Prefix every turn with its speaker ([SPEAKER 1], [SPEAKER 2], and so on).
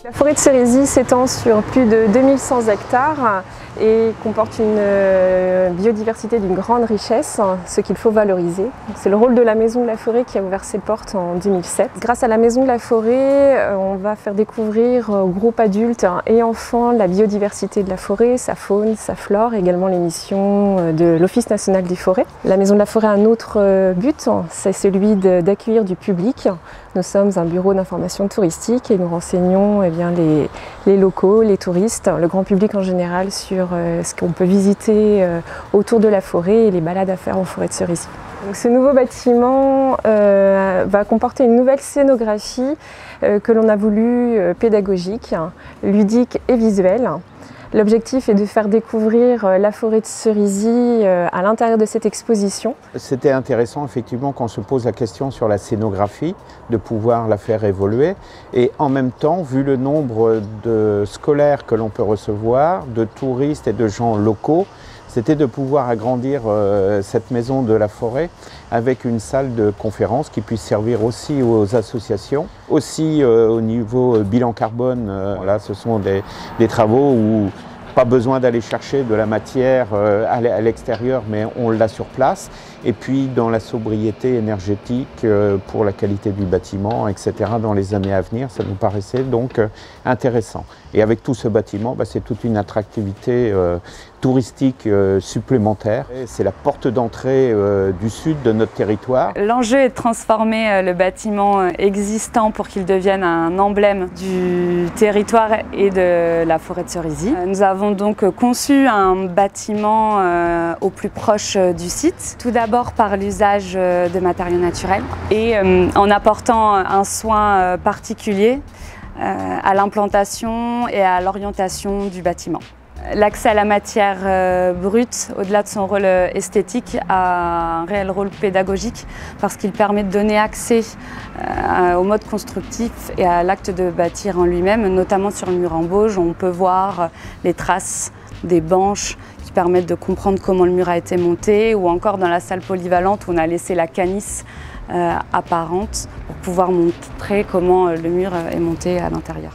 [SPEAKER 1] La forêt de Cerisy s'étend sur plus de 2100 hectares et comporte une biodiversité d'une grande richesse, ce qu'il faut valoriser. C'est le rôle de la Maison de la Forêt qui a ouvert ses portes en 2007. Grâce à la Maison de la Forêt, on va faire découvrir aux groupes adultes et enfants la biodiversité de la forêt, sa faune, sa flore, et également les missions de l'Office national des forêts. La Maison de la Forêt a un autre but, c'est celui d'accueillir du public. Nous sommes un bureau d'information touristique et nous renseignons les locaux, les touristes, le grand public en général sur ce qu'on peut visiter autour de la forêt et les balades à faire en forêt de Cerisy. Donc, ce nouveau bâtiment va comporter une nouvelle scénographie que l'on a voulu pédagogique, ludique et visuelle. L'objectif est de faire découvrir la forêt de Cerisy à l'intérieur de cette exposition.
[SPEAKER 2] C'était intéressant effectivement qu'on se pose la question sur la scénographie, de pouvoir la faire évoluer. Et en même temps, vu le nombre de scolaires que l'on peut recevoir, de touristes et de gens locaux, c'était de pouvoir agrandir cette maison de la forêt avec une salle de conférence qui puisse servir aussi aux associations. Aussi au niveau bilan carbone, là ce sont des travaux où pas besoin d'aller chercher de la matière à l'extérieur, mais on l'a sur place. Et puis dans la sobriété énergétique pour la qualité du bâtiment, etc. dans les années à venir, ça nous paraissait donc intéressant. Et avec tout ce bâtiment, c'est toute une attractivité touristique supplémentaire. C'est la porte d'entrée du sud de notre territoire.
[SPEAKER 3] L'enjeu est de transformer le bâtiment existant pour qu'il devienne un emblème du territoire et de la forêt de Cerisy. Nous avons donc conçu un bâtiment au plus proche du site. Tout d'abord par l'usage de matériaux naturels et en apportant un soin particulier à l'implantation et à l'orientation du bâtiment. L'accès à la matière brute, au-delà de son rôle esthétique, a un réel rôle pédagogique parce qu'il permet de donner accès au mode constructif et à l'acte de bâtir en lui-même, notamment sur le mur en bauge. On peut voir les traces des banches qui permettent de comprendre comment le mur a été monté, ou encore dans la salle polyvalente où on a laissé la canisse apparente pour pouvoir montrer comment le mur est monté à l'intérieur.